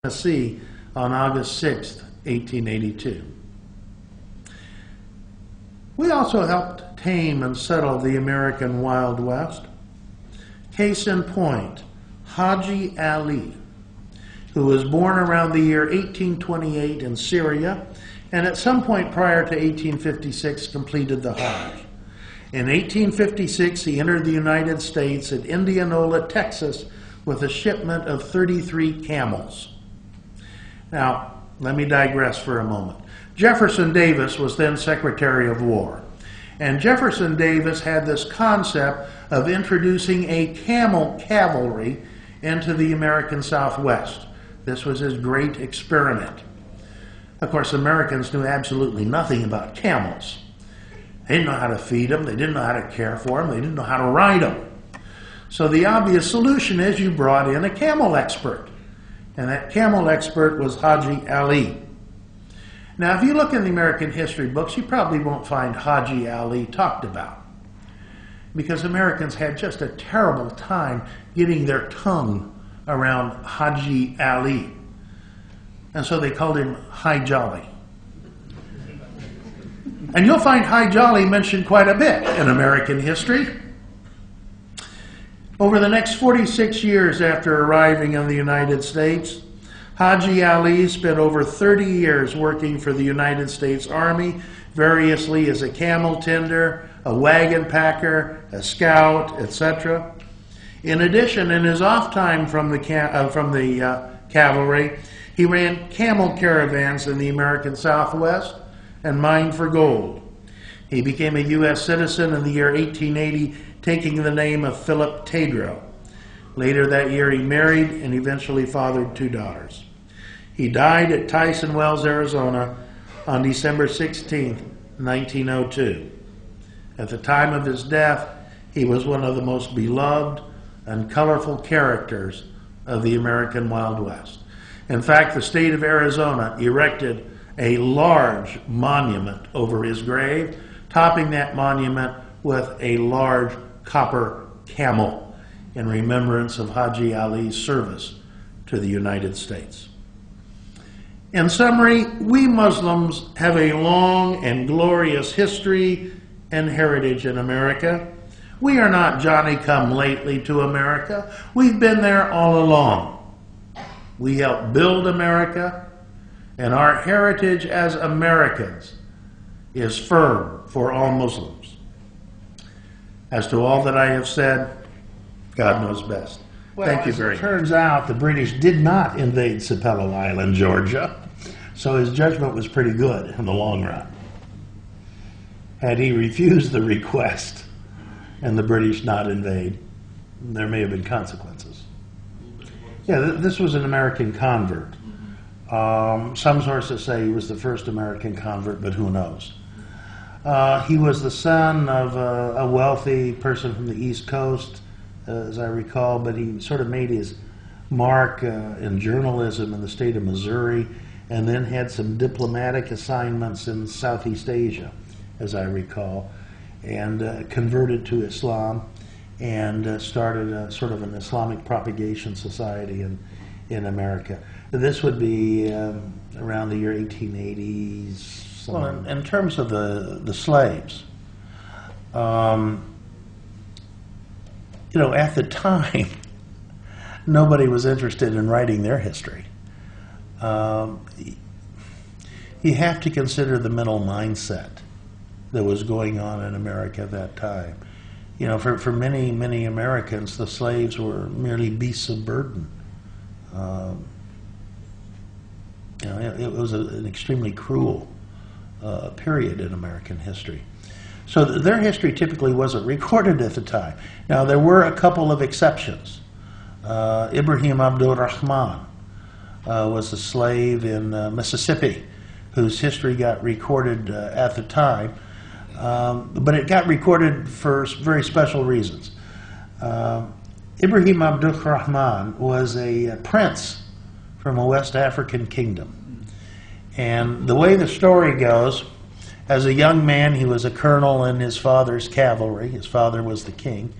Tennessee on August 6, 1882. We also helped tame and settle the American Wild West. Case in point, Haji Ali, who was born around the year 1828 in Syria, and at some point prior to 1856 completed the Hajj. In 1856, he entered the United States at Indianola, Texas, with a shipment of 33 camels. Now, let me digress for a moment. Jefferson Davis was then Secretary of War, and Jefferson Davis had this concept of introducing a camel cavalry into the American Southwest. This was his great experiment. Of course, Americans knew absolutely nothing about camels. They didn't know how to feed them, they didn't know how to care for them, they didn't know how to ride them. So the obvious solution is you brought in a camel expert. And that camel expert was Haji Ali. Now, if you look in the American history books, you probably won't find Haji Ali talked about, because Americans had just a terrible time getting their tongue around Haji Ali. And so they called him Hi Jolly. And you'll find Hi Jolly mentioned quite a bit in American history. Over the next 46 years after arriving in the United States, Haji Ali spent over 30 years working for the United States Army, variously as a camel tender, a wagon packer, a scout, etc. In addition, in his off time from the cavalry, he ran camel caravans in the American Southwest and mined for gold. He became a U.S. citizen in the year 1880, taking the name of Philip Tadro. Later that year, he married and eventually fathered 2 daughters. He died at Tyson Wells, Arizona on December 16, 1902. At the time of his death, he was one of the most beloved and colorful characters of the American Wild West. In fact, the state of Arizona erected a large monument over his grave, topping that monument with a large copper camel in remembrance of Haji Ali's service to the United States. In summary, we Muslims have a long and glorious history and heritage in America. We are not Johnny-come-lately to America. We've been there all along. We helped build America, and our heritage as Americans is firm for all Muslims. As to all that I have said, God knows best. Well, Thank you very much. It turns out the British did not invade Sapelo Island, Georgia, so his judgment was pretty good in the long run. Had he refused the request and the British not invade, there may have been consequences. Yeah, this was an American convert. Some sources say he was the first American convert, but who knows? He was the son of a wealthy person from the East Coast, as I recall, but he sort of made his mark in journalism in the state of Missouri, and then had some diplomatic assignments in Southeast Asia, as I recall, and converted to Islam and started a, sort of an Islamic propagation society in America. This would be around the year 1880s. Well, in terms of the slaves, at the time, nobody was interested in writing their history. You have to consider the mental mindset that was going on in America at that time. For many, many Americans, the slaves were merely beasts of burden. It was an extremely cruel period in American history. So their history typically wasn't recorded at the time. Now, there were a couple of exceptions. Ibrahim Abdul Rahman was a slave in Mississippi whose history got recorded at the time, but it got recorded for very special reasons. Ibrahim Abdul Rahman was a prince from a West African kingdom. And the way the story goes, as a young man, he was a colonel in his father's cavalry. His father was the king.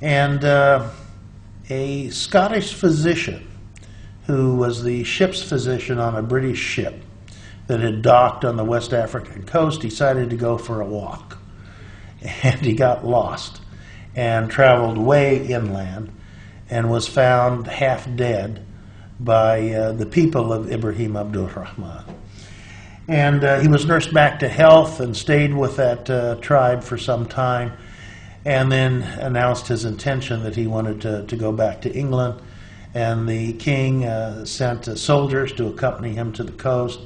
And a Scottish physician who was the ship's physician on a British ship that had docked on the West African coast, decided to go for a walk. And he got lost and traveled way inland and was found half dead by the people of Ibrahim Abdul Rahman. And he was nursed back to health and stayed with that tribe for some time, and then announced his intention that he wanted to go back to England. And the king sent soldiers to accompany him to the coast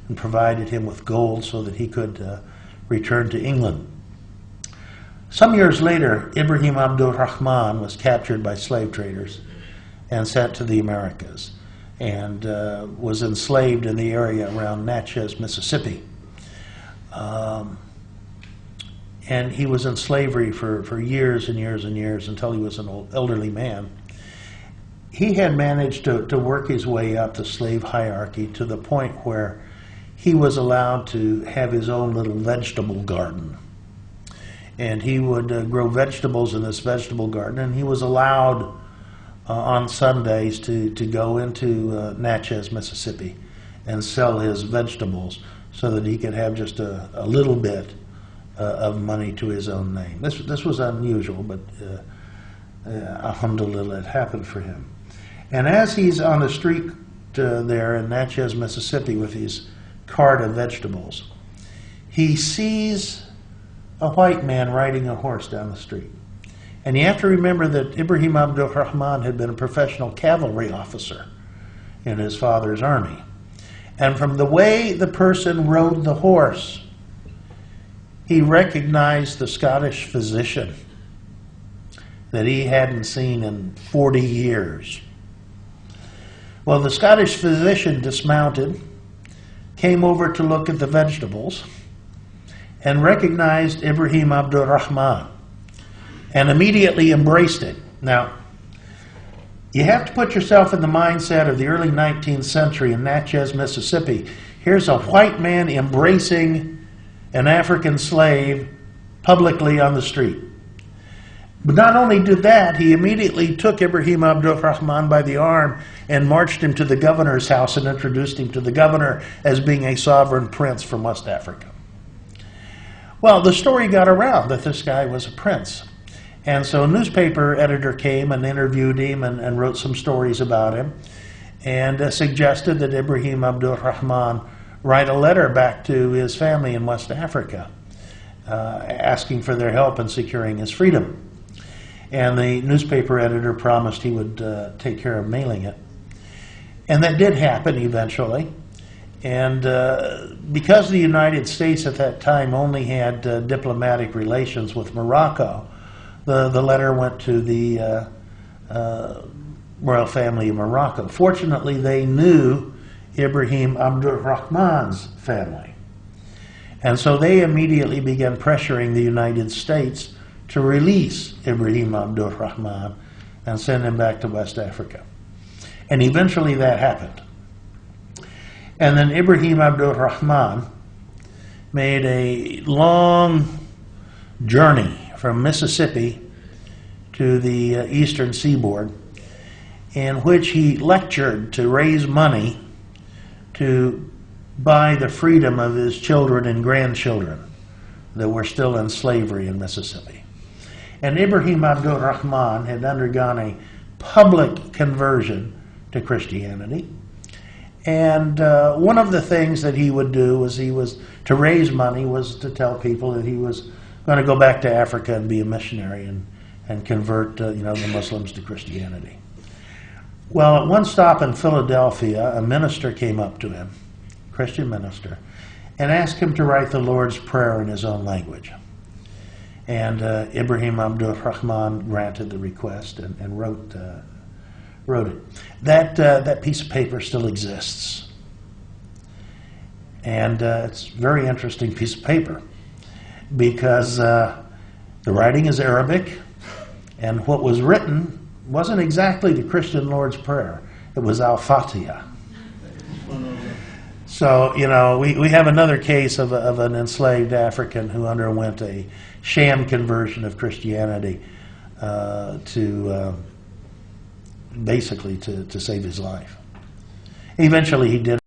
and provided him with gold so that he could return to England. Some years later, Ibrahim Abdul Rahman was captured by slave traders and sent to the Americas, and was enslaved in the area around Natchez, Mississippi. And he was in slavery for years and years and years until he was an elderly man. He had managed to work his way up the slave hierarchy to the point where he was allowed to have his own little vegetable garden. And he would grow vegetables in this vegetable garden, and he was allowed on Sundays to go into Natchez, Mississippi, and sell his vegetables so that he could have just a little bit of money to his own name. This was unusual, but alhamdulillah, it happened for him. And as he's on the street there in Natchez, Mississippi with his cart of vegetables, he sees a white man riding a horse down the street. And you have to remember that Ibrahim Abdul Rahman had been a professional cavalry officer in his father's army. And from the way the person rode the horse, he recognized the Scottish physician that he hadn't seen in 40 years. Well, the Scottish physician dismounted, came over to look at the vegetables, and recognized Ibrahim Abdul Rahman, and immediately embraced it. Now, you have to put yourself in the mindset of the early 19th century in Natchez, Mississippi. Here's a white man embracing an African slave publicly on the street. But not only did that, he immediately took Ibrahim Abdul Rahman by the arm and marched him to the governor's house and introduced him to the governor as being a sovereign prince from West Africa. Well, the story got around that this guy was a prince. And so a newspaper editor came and interviewed him and wrote some stories about him, and suggested that Ibrahim Abdul Rahman write a letter back to his family in West Africa, asking for their help in securing his freedom. And the newspaper editor promised he would take care of mailing it. And that did happen eventually. And because the United States at that time only had diplomatic relations with Morocco, the letter went to the royal family of Morocco. Fortunately, they knew Ibrahim Abdul Rahman's family. And so they immediately began pressuring the United States to release Ibrahim Abdul Rahman and send him back to West Africa. And eventually that happened. And then Ibrahim Abdul Rahman made a long journey from Mississippi to the eastern seaboard, in which he lectured to raise money to buy the freedom of his children and grandchildren that were still in slavery in Mississippi. And Ibrahim Abdul Rahman had undergone a public conversion to Christianity. And one of the things that he would do was to raise money was to tell people that he was going to go back to Africa and be a missionary and convert the Muslims to Christianity. Well, at one stop in Philadelphia, a minister came up to him, a Christian minister, and asked him to write the Lord's Prayer in his own language. And Ibrahim Abdul Rahman granted the request and wrote it. That piece of paper still exists. And it's a very interesting piece of paper because the writing is Arabic, and what was written wasn't exactly the Christian Lord's Prayer. It was Al-Fatiha. So, we have another case of an enslaved African who underwent a sham conversion of Christianity basically to save his life. Eventually he did